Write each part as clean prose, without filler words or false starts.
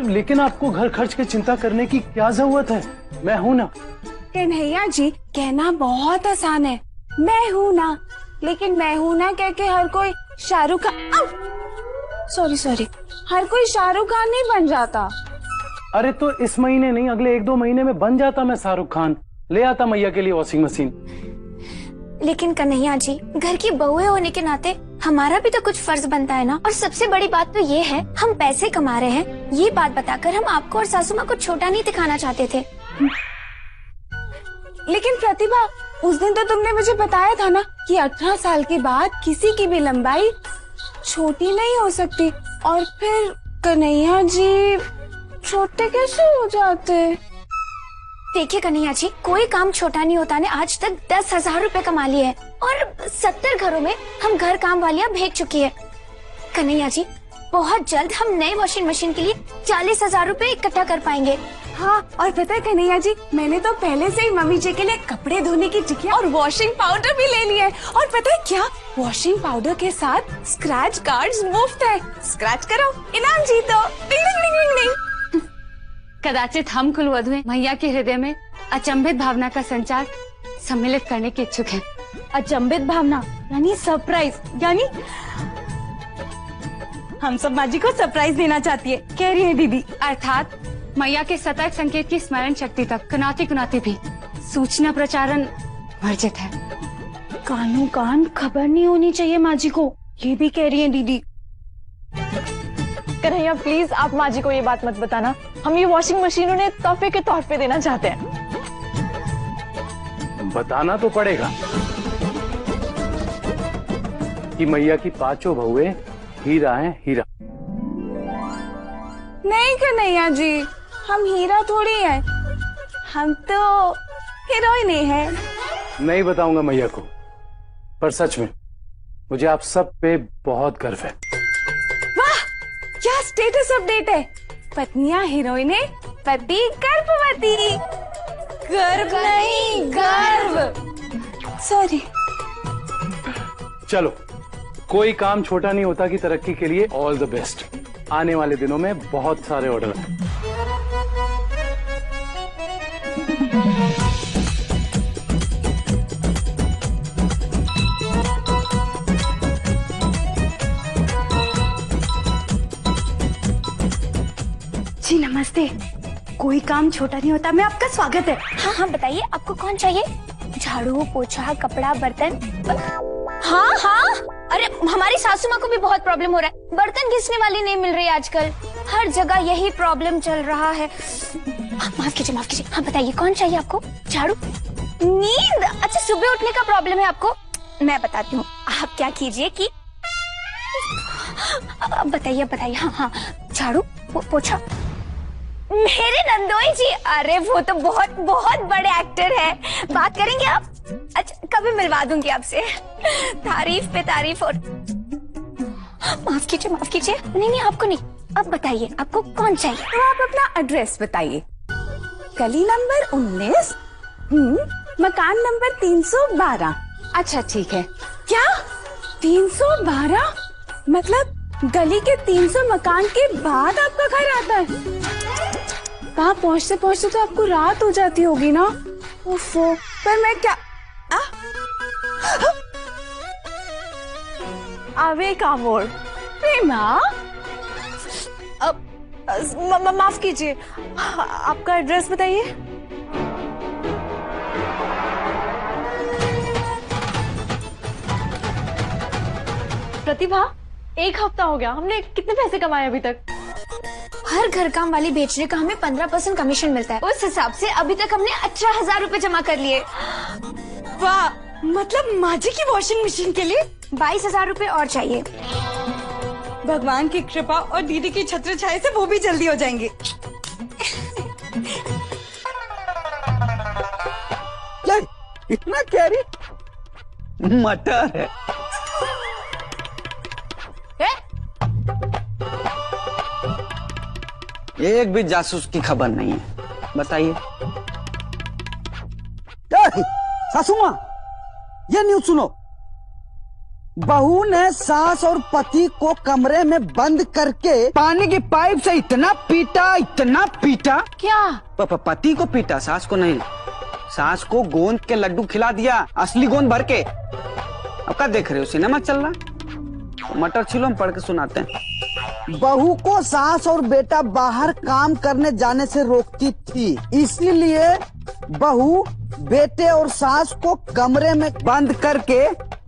लेकिन आपको घर खर्च की चिंता करने की क्या जरूरत है? मैं हूँ ना। कन्हैया जी, कहना बहुत आसान है, मैं हूँ ना, लेकिन मैं हूँ ना कह के हर कोई शाहरुख खान, सॉरी, हर कोई शाहरुख खान नहीं बन जाता। अरे तो इस महीने नहीं, अगले 1-2 महीने में बन जाता मैं शाहरुख खान, ले आता मैया के लिए वॉशिंग मशीन। लेकिन कन्हैया जी, घर की बहुएं होने के नाते हमारा भी तो कुछ फर्ज बनता है ना। और सबसे बड़ी बात तो ये है, हम पैसे कमा रहे हैं, ये बात बताकर हम आपको और सासू माँ को छोटा नहीं दिखाना चाहते थे। लेकिन प्रतिभा, उस दिन तो तुमने मुझे बताया था ना कि 18 साल के बाद किसी की भी लंबाई छोटी नहीं हो सकती। और फिर कन्हैया जी छोटे कैसे हो जाते? देखिए कन्हैया जी, कोई काम छोटा नहीं होता ने आज तक 10,000 रुपए कमा लिए हैं और 70 घरों में हम घर काम वालियाँ भेज चुकी है। कन्हैया जी, बहुत जल्द हम नए वॉशिंग मशीन के लिए 40,000 रुपए इकट्ठा कर पाएंगे। हाँ, और पता है कन्हैया जी, मैंने तो पहले से ही मम्मी जी के लिए कपड़े धोने की टिकिया और वॉशिंग पाउडर भी ले लिया है। और पता है क्या, वॉशिंग पाउडर के साथ स्क्रैच कार्ड्स मुफ्त है, स्क्रैच करो इनाम जीतो। डिंग डिंग डिंग डिंग डिंग। कदाचित हम कुलवधुएं मैया के हृदय में अचंभित भावना का संचार सम्मिलित करने के इच्छुक हैं। अचंभित भावना यानी सरप्राइज, यानी हम सब माँ जी को सरप्राइज देना चाहती है, कह रही है दीदी। अर्थात मैया के सतर्क संकेत की स्मरण शक्ति तक कुनाती कुनाती भी सूचना प्रचारण वर्जित है। कानों कान खबर नहीं होनी चाहिए माँ जी को, ये भी कह रही है दीदी। कन्हैया प्लीज आप माँ जी को ये बात मत बताना, हम ये वॉशिंग मशीन उन्हें तोहफे के तौर पे देना चाहते हैं। बताना तो पड़ेगा कि मैया की 5 बहुएं हीरा हैं, हीरा। नहीं कन्हैया जी, हम हीरा थोड़ी है, हम तो हीरोइन ही है। नहीं बताऊंगा मैया को, पर सच में मुझे आप सब पे बहुत गर्व है। वाह, क्या स्टेटस अपडेट है, पत्नियां हीरोइन है, पति गर्भवती। गर्व नहीं, गर्व। सॉरी। चलो, कोई काम छोटा नहीं होता की तरक्की के लिए ऑल द बेस्ट। आने वाले दिनों में बहुत सारे ऑर्डर हैं। जी नमस्ते, कोई काम छोटा नहीं होता में आपका स्वागत है। हाँ, बताइए आपको कौन चाहिए? झाड़ू, पोछा, कपड़ा, बर्तन? हाँ, अरे हमारी सासू माँ को भी बहुत प्रॉब्लम हो रहा है, बर्तन घिसने वाली नहीं मिल रही आजकल, हर जगह यही प्रॉब्लम चल रहा है। माफ कीजिए, हाँ बताइए कौन चाहिए आपको? झाड़ू? नींद? अच्छा, सुबह उठने का प्रॉब्लम है आपको? मैं बताती हूँ, आप क्या कीजिए कि बताइए। हाँ, झाड़ू, पोछा। मेरे नंदोई जी, अरे वो तो बहुत बहुत बड़े एक्टर है, बात करेंगे आप? अच्छा, कभी मिलवा दूंगी आपसे। तारीफ पे तारीफ। और माफ कीजिए, नहीं आपको नहीं, अब बताइए आपको कौन चाहिए? तो आप अपना एड्रेस बताइए। गली नंबर 19, मकान नंबर 312। अच्छा ठीक है। क्या 312? मतलब गली के 300 मकान के बाद आपका घर आता है? वहाँ पहुँचते पहुँचते तो आपको रात हो जाती होगी ना? उफ़ो, पर मैं क्या आवे कामोड़। प्रेमा, माफ कीजिए, आपका एड्रेस बताइए। प्रतिभा, 1 हफ्ता हो गया, हमने कितने पैसे कमाए अभी तक? हर घर काम वाली बेचने का हमें 15% कमीशन मिलता है, उस हिसाब से अभी तक हमने 18,000 रुपए जमा कर लिए। वाह, मतलब माँ जी की वॉशिंग मशीन के लिए 22,000 रुपए और चाहिए। भगवान की कृपा और दीदी की छत्र छाया से वो भी जल्दी हो जाएंगे। इतना कैरी मटर है। एक भी जासूस की खबर नहीं है, बताइए। सासू माँ, ये न्यूज सुनो, बहू ने सास और पति को कमरे में बंद करके पानी की पाइप से इतना पीटा। क्या? पति को पीटा, सास को नहीं। सास को गोंद के लड्डू खिला दिया, असली गोंद भर के। अब क्या देख रहे हो, सिनेमा चल रहा? मटर छिलो, हम पढ़ के सुनाते हैं। बहू को सास और बेटा बाहर काम करने जाने से रोकती थी, इसीलिए बहू बेटे और सास को कमरे में बंद करके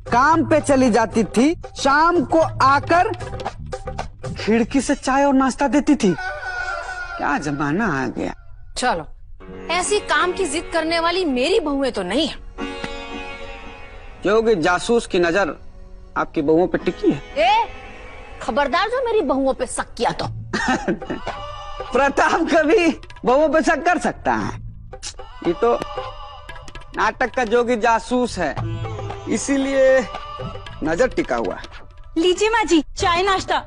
काम पे चली जाती थी। शाम को आकर खिड़की से चाय और नाश्ता देती थी। क्या जमाना आ गया। चलो, ऐसी काम की जिद करने वाली मेरी बहुएं तो नहीं है। क्योंकि जासूस की नजर आपकी बहुओं पे टिकी है। ए, खबरदार जो मेरी बहुओं पे शक किया तो। प्रताप कभी बहुओं पे शक कर सकता है? ये तो नाटक का जोगी जासूस है, इसीलिए नजर टिका हुआ है। लीजिए माँ जी, चाय नाश्ता।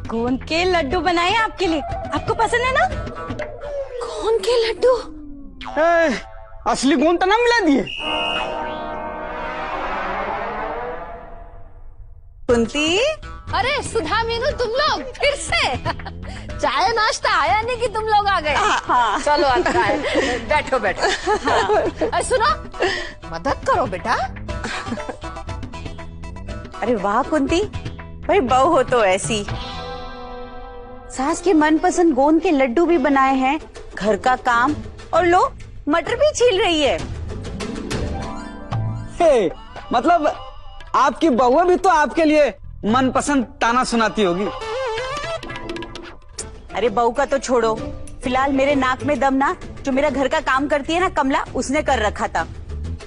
गोंद के लड्डू बनाए हैं आपके लिए, आपको पसंद है ना? कौन के लड्डू? असली गोंद तो ना मिला दिए। कुंती, अरे सुधा, मीनू, तुम लोग फिर से? चाय नाश्ता आया नहीं कि तुम लोग आ गए? हाँ। चलो अंदर आए, बैठो बैठो। हाँ। सुनो, मदद करो बेटा। अरे वाह कुंती, भाई बहू हो तो ऐसी। सास के मनपसंद गोंद के लड्डू भी बनाए हैं, घर का काम, और लो मटर भी छील रही है। मतलब आपकी बहू भी तो आपके लिए मनपसंद ताना सुनाती होगी। अरे बहू का तो छोड़ो, फिलहाल मेरे नाक में दम ना जो मेरा घर का काम करती है ना कमला, उसने कर रखा था।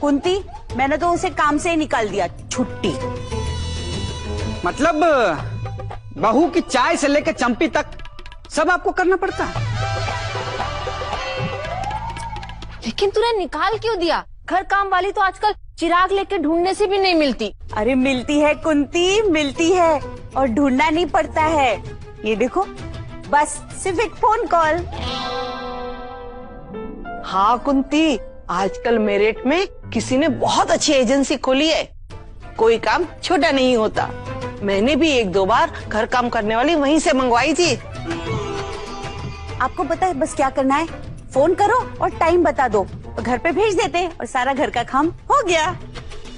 कुंती, मैंने तो उसे काम से ही निकाल दिया, छुट्टी। मतलब बहू की चाय से लेकर चंपी तक सब आपको करना पड़ता है? लेकिन तूने निकाल क्यों दिया? घर काम वाली तो आजकल चिराग लेके ढूंढने से भी नहीं मिलती। अरे मिलती है कुंती, मिलती है, और ढूंढना नहीं पड़ता है। ये देखो, बस सिर्फ एक फोन कॉल। हाँ कुंती, आजकल मेरठ में किसी ने बहुत अच्छी एजेंसी खोली है, कोई काम छोटा नहीं होता। मैंने भी 1-2 बार घर काम करने वाली वहीं से मंगवाई थी। आपको पता है बस क्या करना है? फोन करो और टाइम बता दो, घर पे भेज देते हैं और सारा घर का काम हो गया।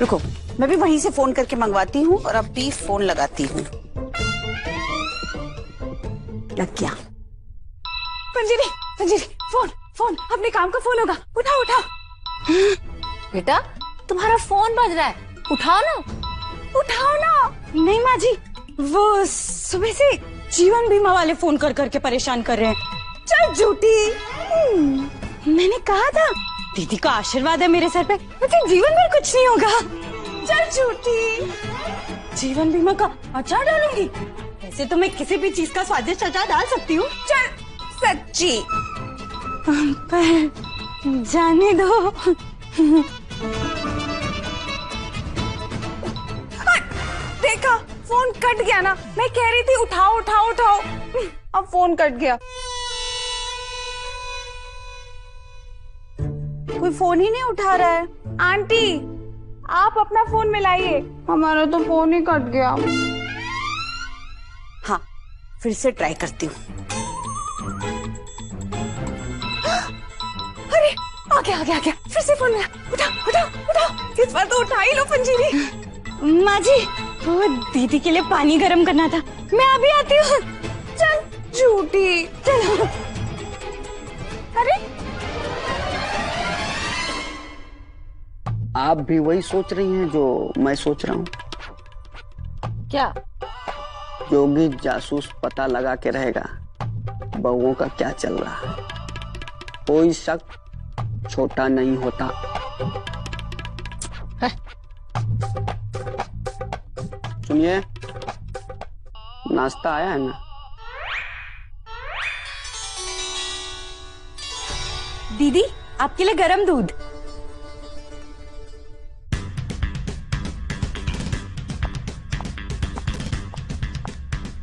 रुको, मैं भी वहीं से फोन करके मंगवाती हूँ और अब भी फोन लगाती हूँ। लग गया। पंजीरी, पंजीरी, फोन, अपने काम का फोन होगा, उठाओ उठाओ। बेटा, तुम्हारा फोन बज रहा है, उठाओ ना। नहीं माँ जी, वो सुबह से जीवन बीमा वाले फोन कर करके परेशान कर रहे हैं। चल झूठी, मैंने कहा था दीदी का आशीर्वाद है मेरे सर पे, मुझे जीवन भर कुछ नहीं होगा। चल झूठी, जीवन बीमा का अचार डालूंगी। वैसे तो मैं किसी भी चीज का स्वादिष्ट अचार डाल सकती हूँ। चल सच्ची, पर जाने दो। देखा, फोन कट गया ना। मैं कह रही थी उठाओ उठाओ उठाओ, अब फोन कट गया। कोई फोन ही नहीं उठा रहा है। आंटी, आप अपना फोन मिलाइए, हमारा तो फोन ही कट गया। हाँ, फिर से ट्राई करती हूँ। अरे आ गया, फिर से फोन मिला। उठाओ, इस बार तो उठा ही लो पंजीरी। माँ जी, वो दीदी के लिए पानी गर्म करना था, मैं अभी आती हूँ। चल झूठी, चलो। अरे आप भी वही सोच रही हैं जो मैं सोच रहा हूँ? क्या? जोगी जासूस पता लगा के रहेगा बहुओं का क्या चल रहा है। कोई शक छोटा नहीं होता। सुनिए, नाश्ता आया है ना? दीदी, आपके लिए गरम दूध।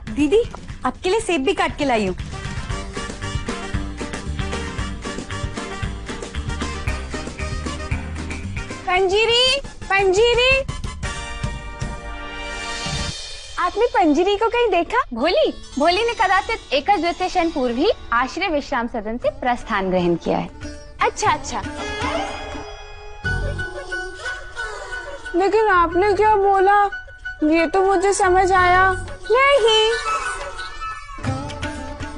दीदी, आपके लिए सेब भी काट के लाई हूँ। पंजीरी, पंजीरी। साथ में पंजरी को कहीं देखा? भोली ने कदाचित एकज द्वितीय क्षण पूर्व ही आश्रय विश्राम सदन से प्रस्थान ग्रहण किया है। अच्छा। लेकिन आपने क्या बोला ये तो मुझे समझ आया नहीं।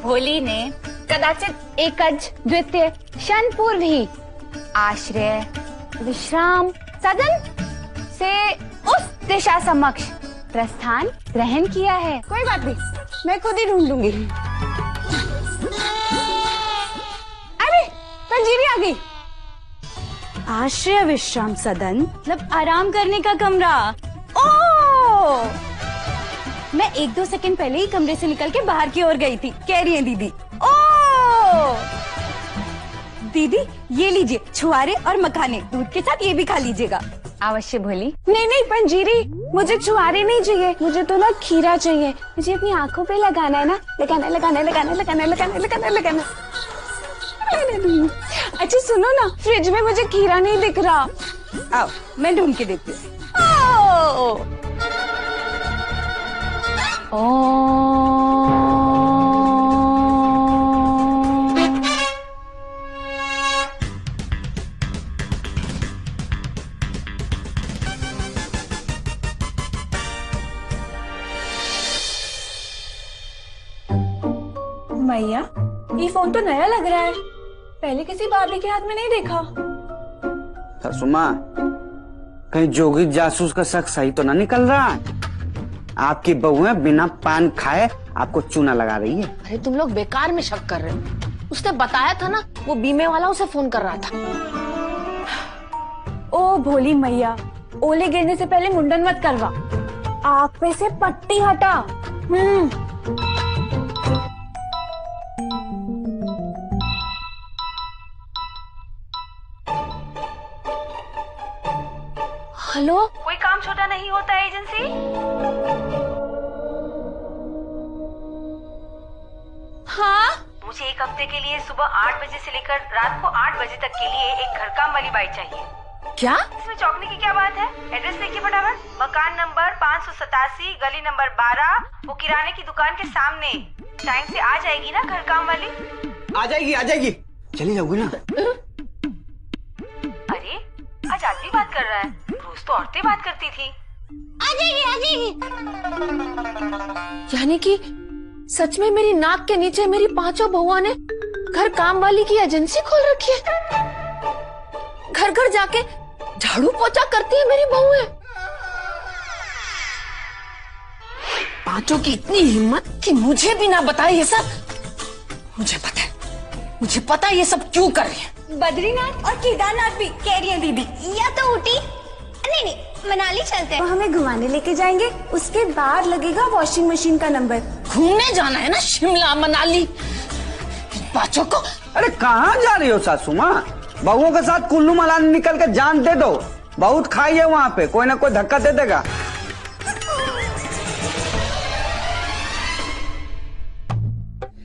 भोली ने कदाचित एकज द्वितीय क्षण पूर्व ही आश्रय विश्राम सदन से उस दिशा समक्ष प्रस्थान ग्रहण किया है। कोई बात नहीं, मैं खुद ही ढूंढ लूंगी। अरे पंजीरी आ गई। आश्रय विश्राम सदन मतलब आराम करने का कमरा। ओ मैं 1-2 सेकंड पहले ही कमरे से निकल के बाहर की ओर गई थी, कह रही है दीदी। ओ दीदी ये लीजिए छुआरे और मखाने, दूध के साथ ये भी खा लीजिएगा। अवश्य भोली। नहीं पंजीरी, मुझे छुआरे नहीं चाहिए, मुझे तो ना खीरा चाहिए। मुझे अपनी आंखों पे लगाना है ना, लगाना। अच्छा सुनो ना, फ्रिज में मुझे खीरा नहीं दिख रहा। आओ मैं ढूंढ के देखती हूँ। मैया ये फोन तो नया लग रहा है, पहले किसी भाभी के हाथ में नहीं देखा। सासू माँ, कहीं जोगी जासूस का शक सही तो ना निकल रहा है? आपकी बहुएं बिना पान खाए आपको चूना लगा रही है। अरे तुम लोग बेकार में शक कर रहे हो। उसने बताया था ना, वो बीमे वाला उसे फोन कर रहा था। ओ भोली मैया, ओले गिरने से पहले मुंडन मत करवा, आँख पे से पट्टी हटा। हेलो, कोई काम छोटा नहीं होता है एजेंसी। हाँ मुझे एक हफ्ते के लिए सुबह 8 बजे से लेकर रात को 8 बजे तक के लिए एक घर काम वाली बाई चाहिए। क्या? इसमें चौंकने की क्या बात है? एड्रेस देखिए फटाफट। मकान नंबर 587, गली नंबर 12, वो किराने की दुकान के सामने। टाइम से आ जाएगी ना घर काम वाली? आ जाएगी। चली जाओगी ना? अरे आज आदमी बात कर रहा है, रोज तो औरतें बात करती थी। आ जाएगी। यानी कि सच में मेरी नाक के नीचे मेरी 5 बहुआ ने घर काम वाली की एजेंसी खोल रखी है। घर घर जाके झाड़ू पोछा करती है मेरी बहुएं। 5 की इतनी हिम्मत कि मुझे भी ना बताए ये सब। मुझे पता है ये सब क्यों कर रहे हैं। बद्रीनाथ और केदारनाथ भी कह रही है दीदी। या तो ऊटी, नहीं मनाली चलते हैं। वो हमें घुमाने लेके जाएंगे, उसके बाद लगेगा वॉशिंग मशीन का नंबर। घूमने जाना है ना, शिमला मनाली। बच्चों को अरे कहाँ जा रही हो सासू माँ? बहुओं के साथ कुल्लू मनाली निकल के जान दे दो, बहुत खाई है वहाँ पे, कोई ना कोई धक्का दे देगा।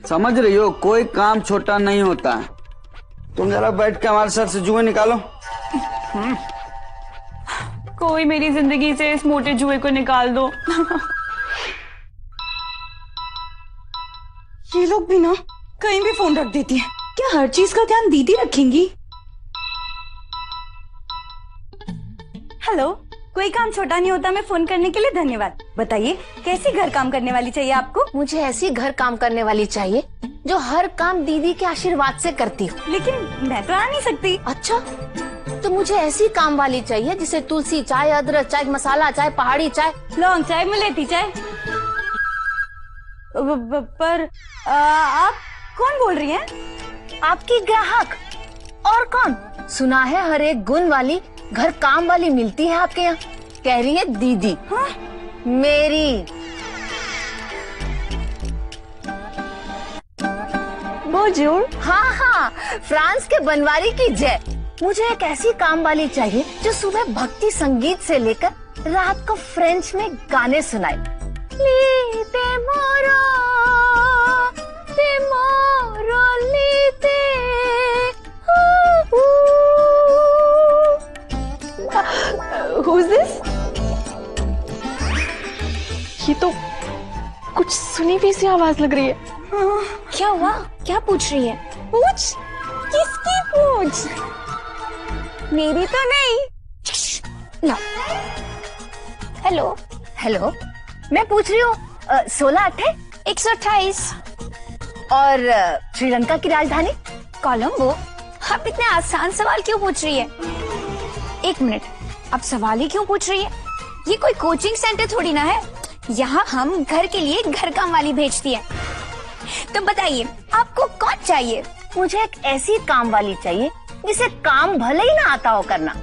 समझ रही हो, कोई काम छोटा नहीं होता है। तुम जरा बैठ के हमारे सर से जुए निकालो। कोई मेरी जिंदगी से इस मोटे जुए को निकाल दो। ये लोग भी ना कहीं भी फोन रख देती है। क्या हर चीज का ध्यान दीदी रखेंगी? हेलो, कोई काम छोटा नहीं होता में फोन करने के लिए धन्यवाद। बताइए कैसी घर काम करने वाली चाहिए आपको? मुझे ऐसी घर काम करने वाली चाहिए जो हर काम दीदी के आशीर्वाद से करती हो। लेकिन मैं तो आ नहीं सकती। अच्छा, तो मुझे ऐसी काम वाली चाहिए जिसे तुलसी चाय, अदरक चाय, मसाला चाय, पहाड़ी चाय, लौंग चाय, मुलेठी चाय। पर आप कौन बोल रही हैं? आपकी ग्राहक। और कौन? सुना है हर एक गुण वाली घर काम वाली मिलती है आपके यहाँ। कह रही है दीदी। हाँ? मेरी। बोजूर। हाँ, फ्रांस के बनवारी की जय। मुझे एक ऐसी काम वाली चाहिए जो सुबह भक्ति संगीत से लेकर रात को फ्रेंच में गाने सुनाए। लीते मोरो लीते। Who's this? ये तो अजीब सी आवाज लग रही है। क्या हुआ? क्या पूछ रही है? पूछ? किसकी पूछ? मेरी तो नहीं। ला। हेलो। हेलो, मैं पूछ रही हूँ 16 अट्ठे 128 और श्रीलंका की राजधानी? कोलंबो। आप इतने आसान सवाल क्यों पूछ रही है? एक मिनट, अब सवाल ही क्यों पूछ रही है? ये कोई कोचिंग सेंटर थोड़ी ना है। यहाँ हम घर के लिए घर काम वाली भेजती है। तो बताइए आपको कौन चाहिए? मुझे एक ऐसी काम वाली चाहिए जिसे काम भले ही ना आता हो करना,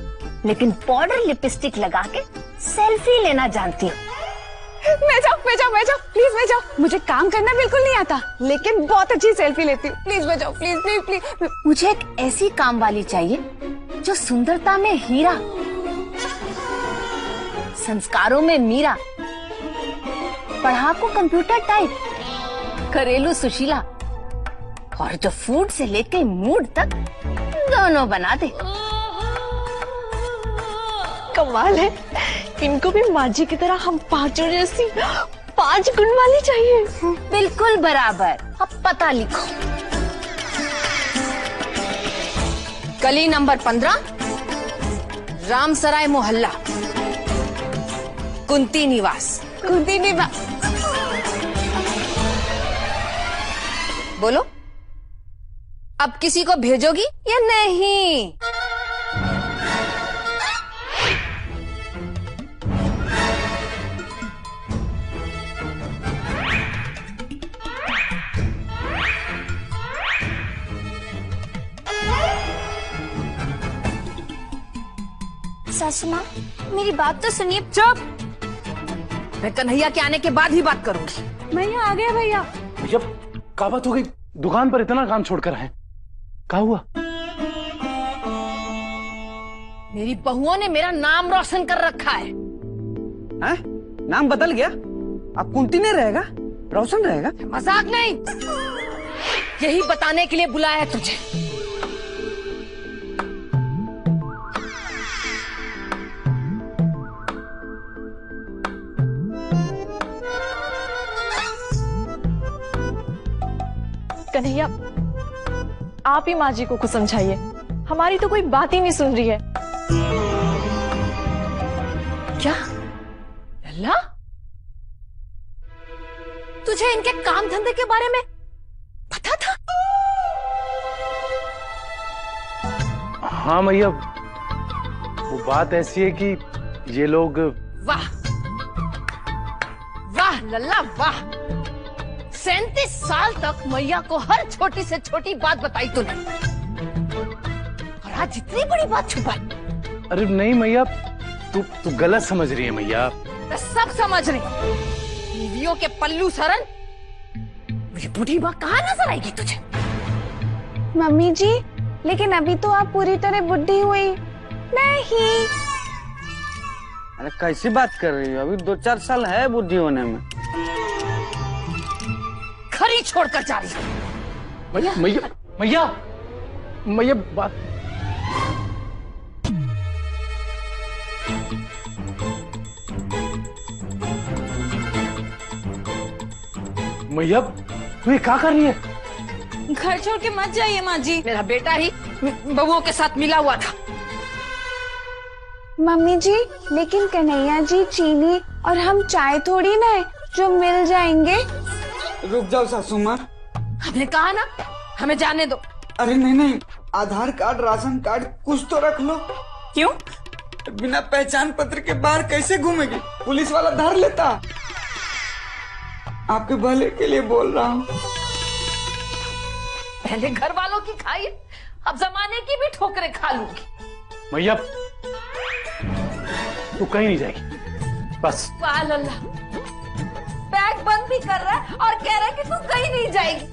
लेकिन पाउडर लिपस्टिक लगा के सेल्फी लेना जानती हो। मैं जाओ प्लीज मैं जाओ। मुझे काम करना बिल्कुल नहीं आता, लेकिन बहुत अच्छी सेल्फी लेती हूँ। प्लीज मैं जाओ, प्लीज प्लीज प्लीज। मुझे एक ऐसी काम वाली चाहिए जो सुंदरता में हीरा, संस्कारों में मीरा, पढ़ाकू कंप्यूटर टाइप, घरेलू सुशीला और जो फूड से लेके मूड तक दोनों बना दे। कमाल है, इनको भी माँ जी की तरह हम पांचों जैसी 5 गुण वाली चाहिए। बिल्कुल बराबर। अब पता लिखो। गली नंबर 15, रामसराय मोहल्ला, कुंती निवास। कुंती निवास। बोलो, अब किसी को भेजोगी या नहीं? सासू माँ, मेरी बात तो सुनिए। चुप! मैं कन्हैया के आने के बाद ही बात करूंगी। भैया आ गया। भैया जब क्या बात हो गई? दुकान पर इतना काम छोड़कर आए, क्या हुआ? मेरी बहुओं ने मेरा नाम रोशन कर रखा है। हैं? नाम बदल गया? अब कुंती नहीं रहेगा, रोशन रहेगा। मजाक नहीं, यही बताने के लिए बुलाया है तुझे। कन्हैया, आप ही माँ जी को कुछ समझाइए, हमारी तो कोई बात ही नहीं सुन रही है। क्या लल्ला, तुझे इनके काम धंधे के बारे में पता था? हाँ मैया, वो बात ऐसी है कि ये लोग। वाह वाह लल्ला वाह, 37 साल तक मैया को हर छोटी से छोटी बात बताई तूने, और आज इतनी बड़ी बात छुपाई। अरे नहीं मैया, तू गलत समझ रही है मैया। मैं सब समझ रही। बीवियों के पल्लू सरन, ये बूढ़ी माँ कहाँ नजर आएगी तुझे? मम्मी जी, लेकिन अभी तो आप पूरी तरह बुढ़ी हुई नहीं। अरे कैसी बात कर रही हो? अभी 2-4 साल है बुद्धि होने में। खरी छोड़कर जा रही है। मैया मैया मैया मैया बात। मैया तू ये क्या कर रही है? घर छोड़ के मत जाइए माँ जी। मेरा बेटा ही बबुओं के साथ मिला हुआ था। मम्मी जी, लेकिन कन्हैया जी चीनी और हम चाय थोड़ी ना है जो मिल जाएंगे। रुक जाओ सासू माँ, हमने कहा ना, हमें जाने दो। अरे नहीं, आधार कार्ड, राशन कार्ड कुछ तो रख लो। क्यों? बिना पहचान पत्र के बाहर कैसे घूमेगी? पुलिस वाला धर लेता। आपके भले के लिए बोल रहा हूँ। पहले घर वालों की खाई, अब जमाने की भी ठोकरें खा लूंगी। मैया तू कहीं नहीं जाएगी, बस। वाह लल्ला, बैग बंद भी कर रहा है और कह रहा है कि तू कहीं नहीं जाएगी।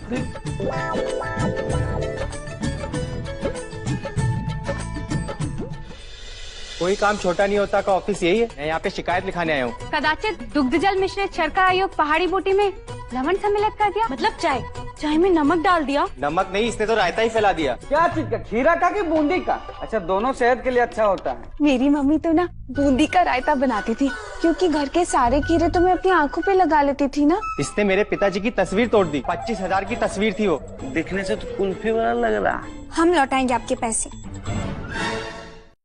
कोई काम छोटा नहीं होता का ऑफिस यही है। मैं यहाँ पे शिकायत लिखाने आया हूँ। कदाचित दुग्ध जल मिश्रित शर्करा आयोग पहाड़ी बूटी में लवण सम्मिलित कर दिया, मतलब चाय। चाय में नमक डाल दिया। नमक नहीं, इसने तो रायता ही फैला दिया। क्या चीज का, खीरा का कि बूंदी का? अच्छा, दोनों सेहत के लिए अच्छा होता है। मेरी मम्मी तो ना बूंदी का रायता बनाती थी, क्योंकि घर के सारे कीड़े तो मैं अपनी आंखों पे लगा लेती थी ना। इसने मेरे पिताजी की तस्वीर तोड़ दी। 25,000 की तस्वीर थी वो। दिखने से तो कुल्फी वाला लग रहा। हम लौटाएंगे आपके पैसे।